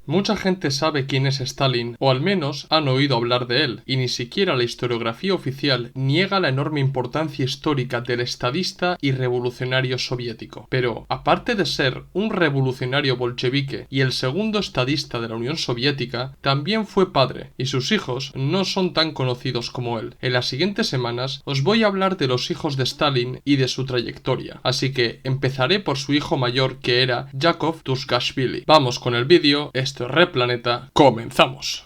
Mucha gente sabe quién es Stalin, o al menos han oído hablar de él, y ni siquiera la historiografía oficial niega la enorme importancia histórica del estadista y revolucionario soviético. Pero, aparte de ser un revolucionario bolchevique y el segundo estadista de la Unión Soviética, también fue padre, y sus hijos no son tan conocidos como él. En las siguientes semanas os voy a hablar de los hijos de Stalin y de su trayectoria, así que empezaré por su hijo mayor, que era Yakov Tushkashvili. Vamos con el vídeo. Esto es Red Planeta, comenzamos.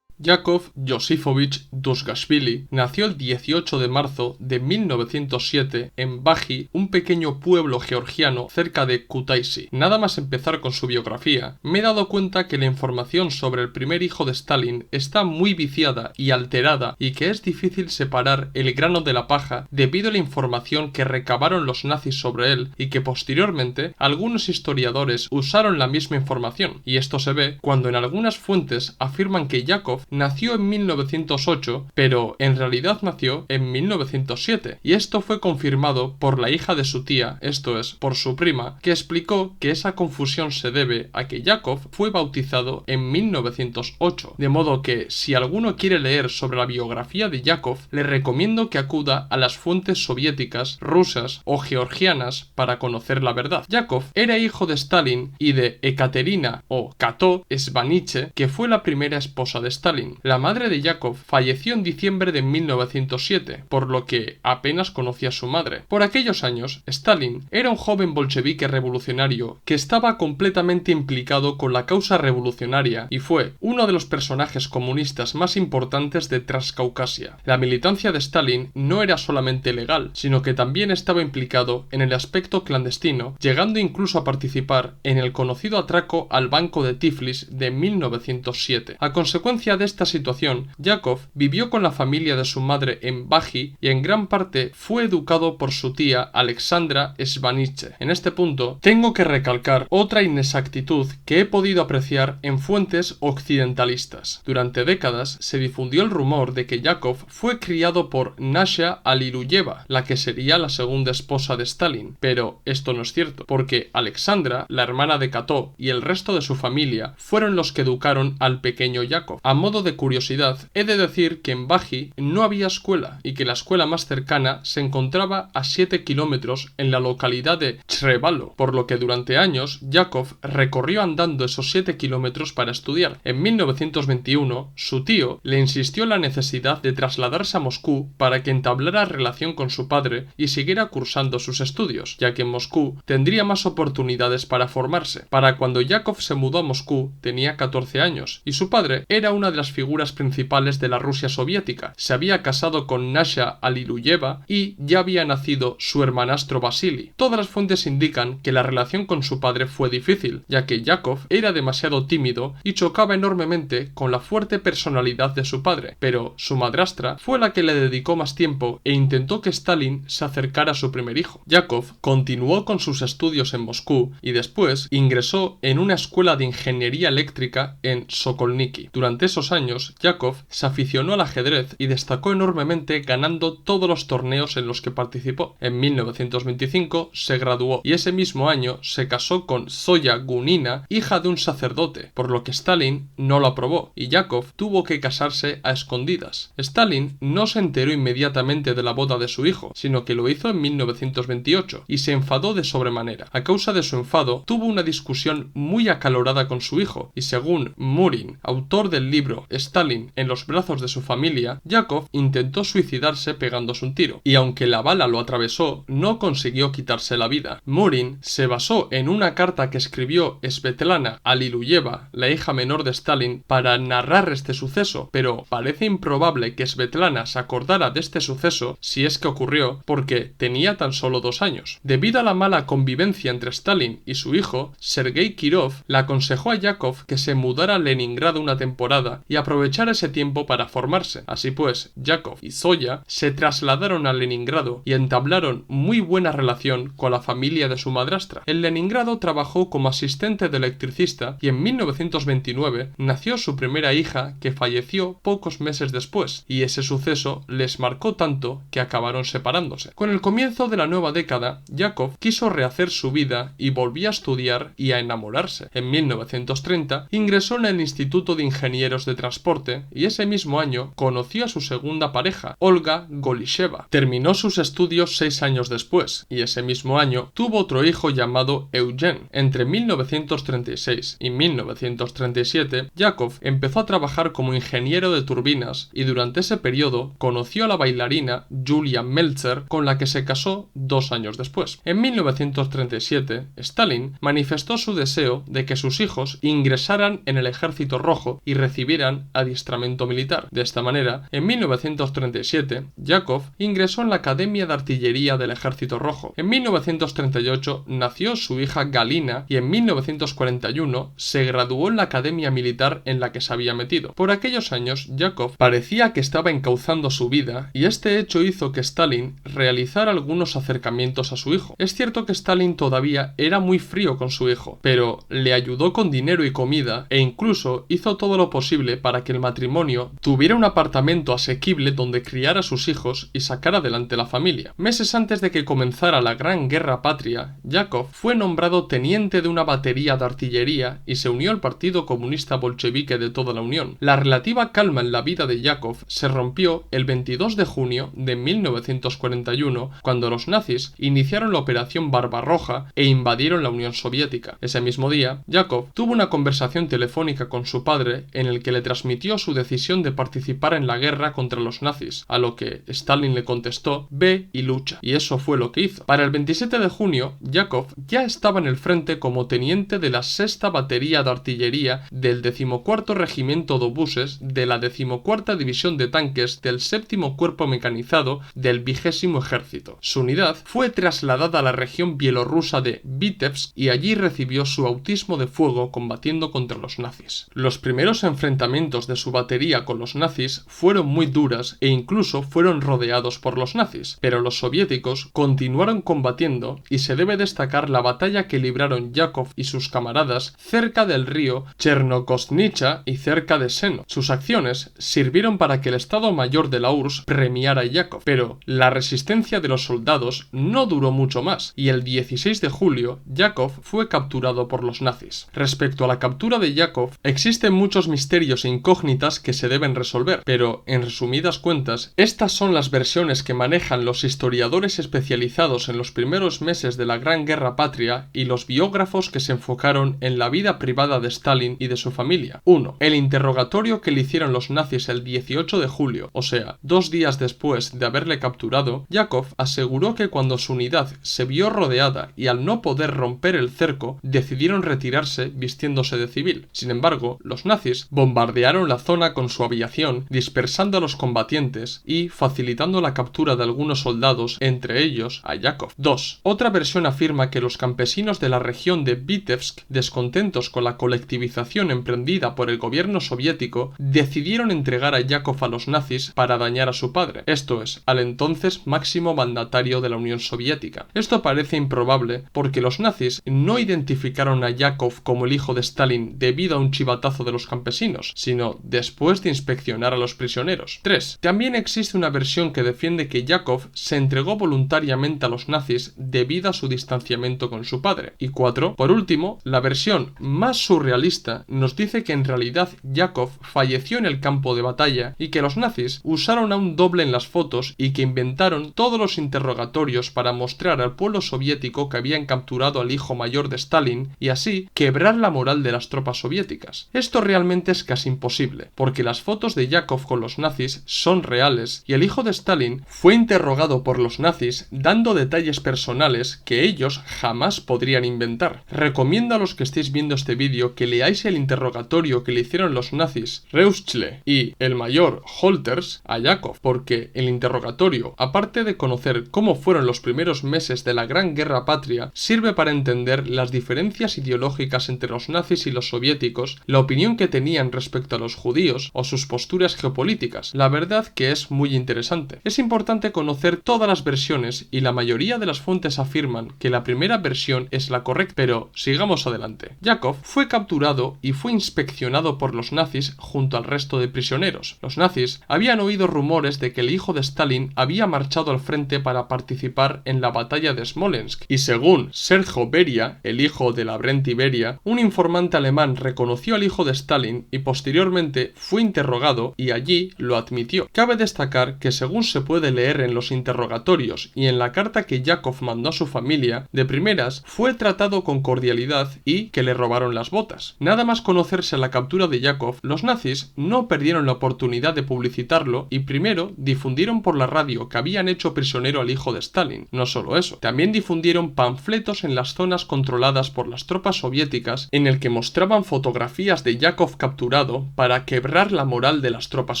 Yakov Yosifovich Tushkashvili nació el 18 de marzo de 1907 en Baji, un pequeño pueblo georgiano cerca de Kutaisi. Nada más empezar con su biografía, me he dado cuenta que la información sobre el primer hijo de Stalin está muy viciada y alterada, y que es difícil separar el grano de la paja debido a la información que recabaron los nazis sobre él, y que posteriormente algunos historiadores usaron la misma información, y esto se ve cuando en algunas fuentes afirman que Yakov nació en 1908, pero en realidad nació en 1907, y esto fue confirmado por la hija de su tía, esto es, por su prima, que explicó que esa confusión se debe a que Yakov fue bautizado en 1908, de modo que si alguno quiere leer sobre la biografía de Yakov, le recomiendo que acuda a las fuentes soviéticas, rusas o georgianas para conocer la verdad. Yakov era hijo de Stalin y de Ekaterina o Kato Svaniche, que fue la primera esposa de Stalin. La madre de Yakov falleció en diciembre de 1907, por lo que apenas conocía a su madre. Por aquellos años, Stalin era un joven bolchevique revolucionario que estaba completamente implicado con la causa revolucionaria y fue uno de los personajes comunistas más importantes de Transcaucasia. La militancia de Stalin no era solamente legal, sino que también estaba implicado en el aspecto clandestino, llegando incluso a participar en el conocido atraco al Banco de Tiflis de 1907. A consecuencia de esta situación, Yakov vivió con la familia de su madre en Baji y en gran parte fue educado por su tía Alexandra Svaniche. En este punto, tengo que recalcar otra inexactitud que he podido apreciar en fuentes occidentalistas. Durante décadas se difundió el rumor de que Yakov fue criado por Nasha Aliluyeva, la que sería la segunda esposa de Stalin, pero esto no es cierto, porque Alexandra, la hermana de Kato, y el resto de su familia fueron los que educaron al pequeño Yakov. A modo de curiosidad, he de decir que en Baji no había escuela y que la escuela más cercana se encontraba a 7 kilómetros en la localidad de Chrevalo, por lo que durante años Yakov recorrió andando esos 7 kilómetros para estudiar. En 1921, su tío le insistió en la necesidad de trasladarse a Moscú para que entablara relación con su padre y siguiera cursando sus estudios, ya que en Moscú tendría más oportunidades para formarse. Para cuando Yakov se mudó a Moscú tenía 14 años y su padre era una de las figuras principales de la Rusia soviética. Se había casado con Nasha Aliluyeva y ya había nacido su hermanastro Vasily. Todas las fuentes indican que la relación con su padre fue difícil, ya que Yakov era demasiado tímido y chocaba enormemente con la fuerte personalidad de su padre, pero su madrastra fue la que le dedicó más tiempo e intentó que Stalin se acercara a su primer hijo. Yakov continuó con sus estudios en Moscú y después ingresó en una escuela de ingeniería eléctrica en Sokolniki. Durante esos años, Yakov se aficionó al ajedrez y destacó enormemente ganando todos los torneos en los que participó. En 1925 se graduó y ese mismo año se casó con Zoya Gunina, hija de un sacerdote, por lo que Stalin no lo aprobó y Yakov tuvo que casarse a escondidas. Stalin no se enteró inmediatamente de la boda de su hijo, sino que lo hizo en 1928 y se enfadó de sobremanera. A causa de su enfado, tuvo una discusión muy acalorada con su hijo y según Murin, autor del libro Stalin en los brazos de su familia, Yakov intentó suicidarse pegándose un tiro, y aunque la bala lo atravesó, no consiguió quitarse la vida. Murin se basó en una carta que escribió Svetlana Aliluyeva, la hija menor de Stalin, para narrar este suceso, pero parece improbable que Svetlana se acordara de este suceso si es que ocurrió, porque tenía tan solo 2 años. Debido a la mala convivencia entre Stalin y su hijo, Sergei Kirov le aconsejó a Yakov que se mudara a Leningrado una temporada y aprovechar ese tiempo para formarse. Así pues, Yakov y Zoya se trasladaron a Leningrado y entablaron muy buena relación con la familia de su madrastra. En Leningrado trabajó como asistente de electricista y en 1929 nació su primera hija, que falleció pocos meses después, y ese suceso les marcó tanto que acabaron separándose. Con el comienzo de la nueva década, Yakov quiso rehacer su vida y volvió a estudiar y a enamorarse. En 1930 ingresó en el Instituto de Ingenieros de Transporte y ese mismo año conoció a su segunda pareja, Olga Golisheva. Terminó sus estudios 6 años después y ese mismo año tuvo otro hijo llamado Eugen. Entre 1936 y 1937, Yakov empezó a trabajar como ingeniero de turbinas y durante ese periodo conoció a la bailarina Julia Meltzer, con la que se casó 2 años después. En 1937, Stalin manifestó su deseo de que sus hijos ingresaran en el Ejército Rojo y recibieran adiestramiento militar. De esta manera, en 1937, Yakov ingresó en la Academia de Artillería del Ejército Rojo. En 1938 nació su hija Galina y en 1941 se graduó en la Academia Militar en la que se había metido. Por aquellos años, Yakov parecía que estaba encauzando su vida y este hecho hizo que Stalin realizara algunos acercamientos a su hijo. Es cierto que Stalin todavía era muy frío con su hijo, pero le ayudó con dinero y comida e incluso hizo todo lo posible para que el matrimonio tuviera un apartamento asequible donde criar a sus hijos y sacar adelante la familia. Meses antes de que comenzara la Gran Guerra Patria, Yakov fue nombrado teniente de una batería de artillería y se unió al Partido Comunista Bolchevique de toda la Unión. La relativa calma en la vida de Yakov se rompió el 22 de junio de 1941, cuando los nazis iniciaron la Operación Barbarroja e invadieron la Unión Soviética. Ese mismo día, Yakov tuvo una conversación telefónica con su padre en el que le transmitió su decisión de participar en la guerra contra los nazis, a lo que Stalin le contestó: ve y lucha. Y eso fue lo que hizo. Para el 27 de junio, Yakov ya estaba en el frente como teniente de la 6ª Batería de Artillería del 14º Regimiento de Obuses de la 14ª División de Tanques del 7º Cuerpo Mecanizado del 20º Ejército. Su unidad fue trasladada a la región bielorrusa de Vitebsk y allí recibió su bautismo de fuego combatiendo contra los nazis. Los primeros enfrentamientos de su batería con los nazis fueron muy duras e incluso fueron rodeados por los nazis, pero los soviéticos continuaron combatiendo y se debe destacar la batalla que libraron Yakov y sus camaradas cerca del río Chernokosnicha y cerca de Seno. Sus acciones sirvieron para que el Estado Mayor de la URSS premiara a Yakov, pero la resistencia de los soldados no duró mucho más y el 16 de julio Yakov fue capturado por los nazis. Respecto a la captura de Yakov, existen muchos misterios e incógnitas que se deben resolver, pero en resumidas cuentas, estas son las versiones que manejan los historiadores especializados en los primeros meses de la Gran Guerra Patria y los biógrafos que se enfocaron en la vida privada de Stalin y de su familia. 1. El interrogatorio que le hicieron los nazis el 18 de julio, o sea, 2 días después de haberle capturado, Yakov aseguró que cuando su unidad se vio rodeada y al no poder romper el cerco, decidieron retirarse vistiéndose de civil. Sin embargo, los nazis bombardearon la zona con su aviación, dispersando a los combatientes y facilitando la captura de algunos soldados, entre ellos a Yakov. 2. Otra versión afirma que los campesinos de la región de Vitebsk, descontentos con la colectivización emprendida por el gobierno soviético, decidieron entregar a Yakov a los nazis para dañar a su padre, esto es, al entonces máximo mandatario de la Unión Soviética. Esto parece improbable porque los nazis no identificaron a Yakov como el hijo de Stalin debido a un chivatazo de los campesinos, sino después de inspeccionar a los prisioneros. 3. También existe una versión que defiende que Yakov se entregó voluntariamente a los nazis debido a su distanciamiento con su padre. Y 4. Por último, la versión más surrealista nos dice que en realidad Yakov falleció en el campo de batalla y que los nazis usaron a un doble en las fotos y que inventaron todos los interrogatorios para mostrar al pueblo soviético que habían capturado al hijo mayor de Stalin y así quebrar la moral de las tropas soviéticas. Esto realmente es casi imposible, porque las fotos de Yakov con los nazis son reales y el hijo de Stalin fue interrogado por los nazis dando detalles personales que ellos jamás podrían inventar. Recomiendo a los que estéis viendo este vídeo que leáis el interrogatorio que le hicieron los nazis Reuschle y el mayor Holters a Yakov, porque el interrogatorio, aparte de conocer cómo fueron los primeros meses de la Gran Guerra Patria, sirve para entender las diferencias ideológicas entre los nazis y los soviéticos, la opinión que tenían respecto respecto a los judíos o sus posturas geopolíticas. La verdad que es muy interesante. Es importante conocer todas las versiones y la mayoría de las fuentes afirman que la primera versión es la correcta, pero sigamos adelante. Yakov fue capturado y fue inspeccionado por los nazis junto al resto de prisioneros. Los nazis habían oído rumores de que el hijo de Stalin había marchado al frente para participar en la batalla de Smolensk, y según Sergio Beria, el hijo de Lavrenti Beria, un informante alemán reconoció al hijo de Stalin y posteriormente fue interrogado y allí lo admitió. Cabe destacar que según se puede leer en los interrogatorios y en la carta que Yakov mandó a su familia, de primeras fue tratado con cordialidad y que le robaron las botas. Nada más conocerse la captura de Yakov, los nazis no perdieron la oportunidad de publicitarlo y primero difundieron por la radio que habían hecho prisionero al hijo de Stalin. No solo eso, también difundieron panfletos en las zonas controladas por las tropas soviéticas en el que mostraban fotografías de Yakov capturado para quebrar la moral de las tropas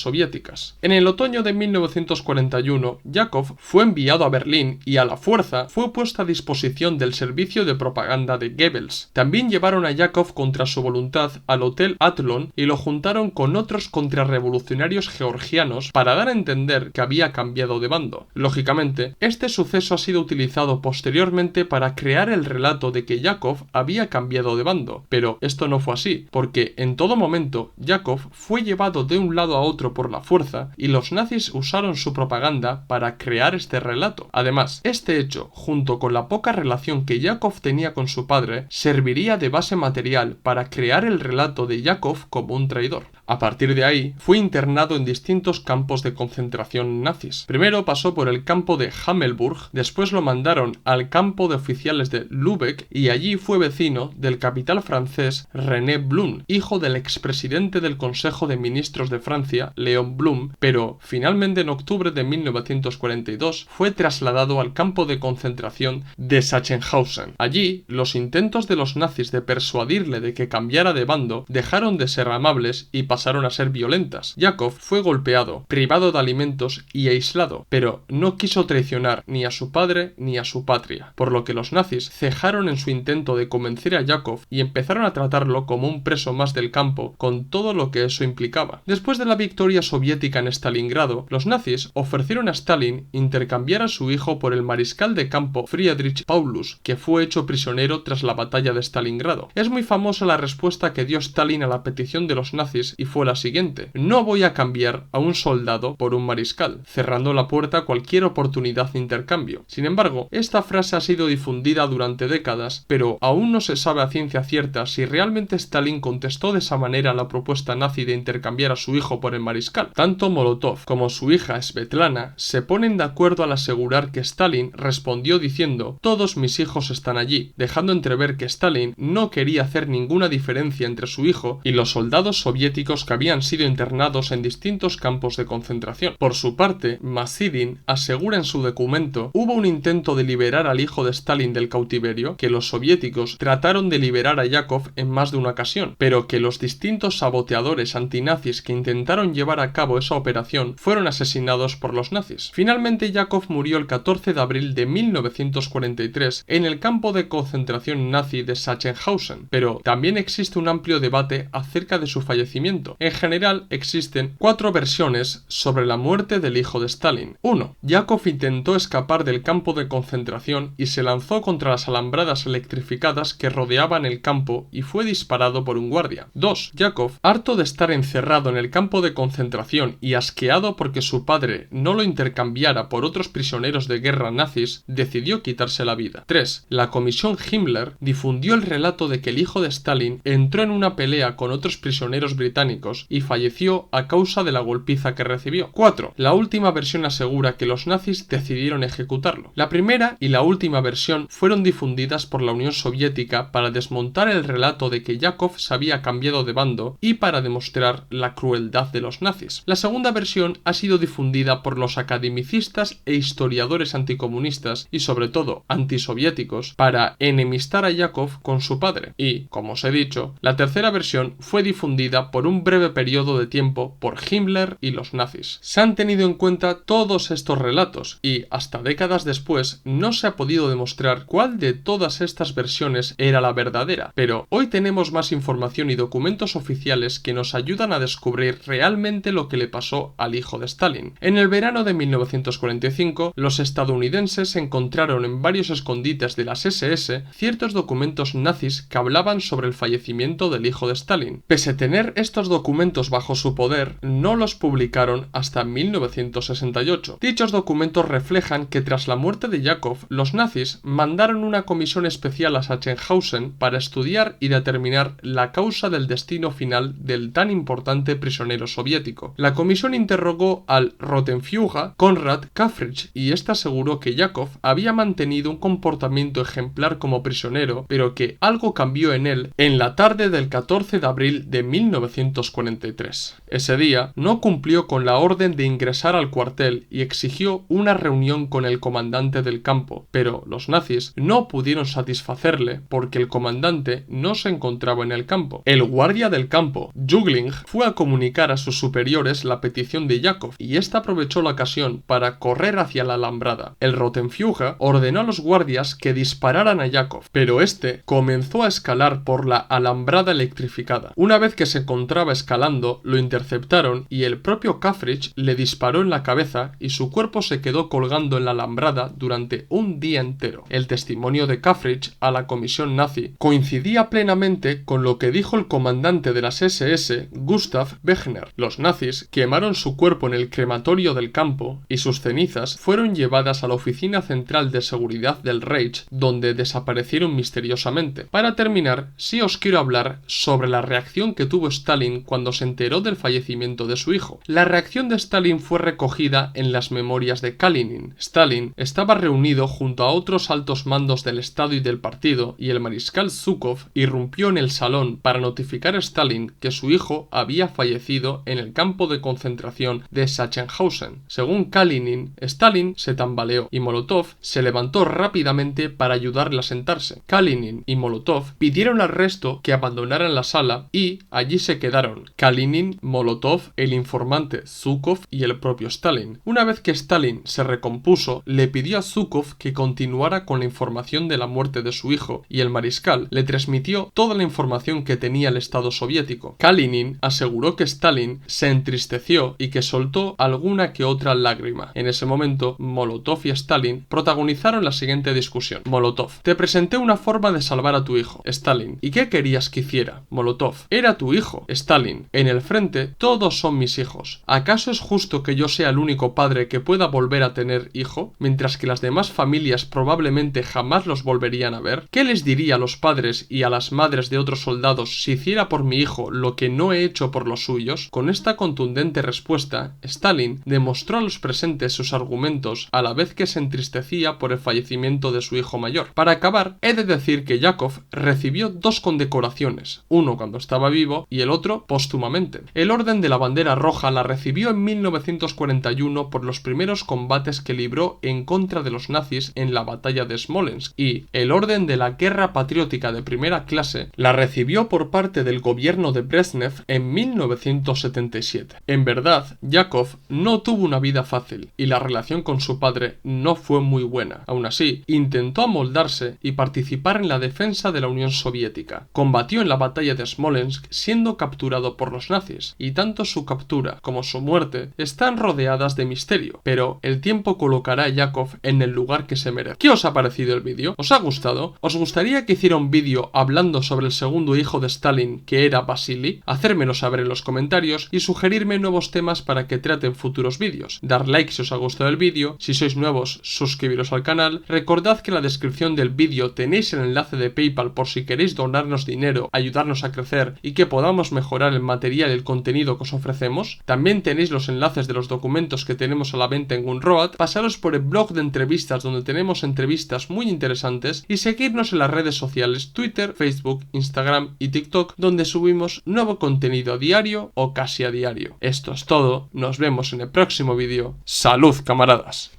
soviéticas. En el otoño de 1941, Yakov fue enviado a Berlín y a la fuerza fue puesto a disposición del servicio de propaganda de Goebbels. También llevaron a Yakov contra su voluntad al Hotel Adlon y lo juntaron con otros contrarrevolucionarios georgianos para dar a entender que había cambiado de bando. Lógicamente, este suceso ha sido utilizado posteriormente para crear el relato de que Yakov había cambiado de bando, pero esto no fue así, porque en todo momento Yakov fue llevado de un lado a otro por la fuerza y los nazis usaron su propaganda para crear este relato. Además, este hecho, junto con la poca relación que Yakov tenía con su padre, serviría de base material para crear el relato de Yakov como un traidor. A partir de ahí, fue internado en distintos campos de concentración nazis. Primero pasó por el campo de Hammelburg, después lo mandaron al campo de oficiales de Lübeck y allí fue vecino del capital francés René Blum, hijo del expresidente del Consejo de Ministros de Francia, Léon Blum, pero finalmente en octubre de 1942 fue trasladado al campo de concentración de Sachsenhausen. Allí, los intentos de los nazis de persuadirle de que cambiara de bando dejaron de ser amables y pasaron a ser violentas. Yakov fue golpeado, privado de alimentos y aislado, pero no quiso traicionar ni a su padre ni a su patria, por lo que los nazis cejaron en su intento de convencer a Yakov y empezaron a tratarlo como un preso más del campo, con todo lo que eso implicaba. Después de la victoria soviética en Stalingrado, los nazis ofrecieron a Stalin intercambiar a su hijo por el mariscal de campo Friedrich Paulus, que fue hecho prisionero tras la batalla de Stalingrado. Es muy famosa la respuesta que dio Stalin a la petición de los nazis y fue la siguiente: no voy a cambiar a un soldado por un mariscal, cerrando la puerta a cualquier oportunidad de intercambio. Sin embargo, esta frase ha sido difundida durante décadas, pero aún no se sabe a ciencia cierta si realmente Stalin contestó de esa manera a la propuesta nazi de intercambiar a su hijo por el mariscal. Tanto Molotov como su hija Svetlana se ponen de acuerdo al asegurar que Stalin respondió diciendo: todos mis hijos están allí, dejando entrever que Stalin no quería hacer ninguna diferencia entre su hijo y los soldados soviéticos que habían sido internados en distintos campos de concentración. Por su parte, Masidin asegura en su documento: hubo un intento de liberar al hijo de Stalin del cautiverio, que los soviéticos trataron de liberar a Yakov en más de una ocasión, pero que los distintos saboteadores antinazis que intentaron llevar a cabo esa operación fueron asesinados por los nazis. Finalmente, Yakov murió el 14 de abril de 1943 en el campo de concentración nazi de Sachsenhausen, pero también existe un amplio debate acerca de su fallecimiento. En general, existen 4 versiones sobre la muerte del hijo de Stalin. 1. Yakov intentó escapar del campo de concentración y se lanzó contra las alambradas electrificadas que rodeaban el campo y fue disparado por un guardia. 2. Yakov, harto de estar encerrado en el campo de concentración y asqueado porque su padre no lo intercambiara por otros prisioneros de guerra nazis, decidió quitarse la vida. 3. La comisión Himmler difundió el relato de que el hijo de Stalin entró en una pelea con otros prisioneros británicos y falleció a causa de la golpiza que recibió. 4. La última versión asegura que los nazis decidieron ejecutarlo. La primera y la última versión fueron difundidas por la Unión Soviética para desmontar el relato de que Yakov se había cambiado de bando y para demostrar la crueldad de los nazis. La segunda versión ha sido difundida por los academicistas e historiadores anticomunistas y sobre todo antisoviéticos para enemistar a Yakov con su padre. Y, como os he dicho, la tercera versión fue difundida por un un breve periodo de tiempo por Himmler y los nazis. Se han tenido en cuenta todos estos relatos y, hasta décadas después, no se ha podido demostrar cuál de todas estas versiones era la verdadera, pero hoy tenemos más información y documentos oficiales que nos ayudan a descubrir realmente lo que le pasó al hijo de Stalin. En el verano de 1945, los estadounidenses encontraron en varios escondites de las SS ciertos documentos nazis que hablaban sobre el fallecimiento del hijo de Stalin. Pese a tener estos documentos bajo su poder, no los publicaron hasta 1968. Dichos documentos reflejan que tras la muerte de Yakov, los nazis mandaron una comisión especial a Sachsenhausen para estudiar y determinar la causa del destino final del tan importante prisionero soviético. La comisión interrogó al Rotenführer Konrad Kafrich y éste aseguró que Yakov había mantenido un comportamiento ejemplar como prisionero, pero que algo cambió en él en la tarde del 14 de abril de 1943. Ese día no cumplió con la orden de ingresar al cuartel y exigió una reunión con el comandante del campo, pero los nazis no pudieron satisfacerle porque el comandante no se encontraba en el campo. El guardia del campo, Jügling, fue a comunicar a sus superiores la petición de Yakov y éste aprovechó la ocasión para correr hacia la alambrada. El Rotenführer ordenó a los guardias que dispararan a Yakov, pero este comenzó a escalar por la alambrada electrificada. Una vez que se encontraba escalando, lo interceptaron y el propio Kafrich le disparó en la cabeza y su cuerpo se quedó colgando en la alambrada durante un día entero. El testimonio de Kafrich a la comisión nazi coincidía plenamente con lo que dijo el comandante de las SS, Gustav Wegner. Los nazis quemaron su cuerpo en el crematorio del campo y sus cenizas fueron llevadas a la oficina central de seguridad del Reich, donde desaparecieron misteriosamente. Para terminar, sí os quiero hablar sobre la reacción que tuvo Stalin cuando se enteró del fallecimiento de su hijo. La reacción de Stalin fue recogida en las memorias de Kalinin. Stalin estaba reunido junto a otros altos mandos del Estado y del partido, y el mariscal Zhukov irrumpió en el salón para notificar a Stalin que su hijo había fallecido en el campo de concentración de Sachsenhausen. Según Kalinin, Stalin se tambaleó y Molotov se levantó rápidamente para ayudarle a sentarse. Kalinin y Molotov pidieron al resto que abandonaran la sala y allí se quedaron Kalinin, Molotov, el informante Zhukov y el propio Stalin. Una vez que Stalin se recompuso, le pidió a Zhukov que continuara con la información de la muerte de su hijo y el mariscal le transmitió toda la información que tenía el Estado soviético. Kalinin aseguró que Stalin se entristeció y que soltó alguna que otra lágrima. En ese momento, Molotov y Stalin protagonizaron la siguiente discusión. Molotov: te presenté una forma de salvar a tu hijo. Stalin: ¿y qué querías que hiciera? Molotov: era tu hijo. Stalin: en el frente todos son mis hijos. ¿Acaso es justo que yo sea el único padre que pueda volver a tener hijo, mientras que las demás familias probablemente jamás los volverían a ver? ¿Qué les diría a los padres y a las madres de otros soldados si hiciera por mi hijo lo que no he hecho por los suyos? Con esta contundente respuesta, Stalin demostró a los presentes sus argumentos a la vez que se entristecía por el fallecimiento de su hijo mayor. Para acabar, he de decir que Yakov recibió dos condecoraciones, uno cuando estaba vivo y el otro póstumamente. El Orden de la Bandera Roja la recibió en 1941 por los primeros combates que libró en contra de los nazis en la batalla de Smolensk, y el Orden de la Guerra Patriótica de primera clase la recibió por parte del gobierno de Brezhnev en 1977. En verdad, Yakov no tuvo una vida fácil y la relación con su padre no fue muy buena. Aún así, intentó amoldarse y participar en la defensa de la Unión Soviética. Combatió en la batalla de Smolensk siendo capturado por los nazis, y tanto su captura como su muerte están rodeadas de misterio, pero el tiempo colocará a Yakov en el lugar que se merece. ¿Qué os ha parecido el vídeo? ¿Os ha gustado? ¿Os gustaría que hiciera un vídeo hablando sobre el segundo hijo de Stalin, que era Vasily? Hacérmelo saber en los comentarios y sugerirme nuevos temas para que trate en futuros vídeos. Dar like si os ha gustado el vídeo, si sois nuevos suscribiros al canal, recordad que en la descripción del vídeo tenéis el enlace de PayPal por si queréis donarnos dinero, ayudarnos a crecer y que podamos mejorar el material y el contenido que os ofrecemos. También tenéis los enlaces de los documentos que tenemos a la venta en Gumroad. Pasaros por el blog de entrevistas donde tenemos entrevistas muy interesantes y seguirnos en las redes sociales Twitter, Facebook, Instagram y TikTok, donde subimos nuevo contenido a diario o casi a diario. Esto es todo, nos vemos en el próximo vídeo. ¡Salud, camaradas!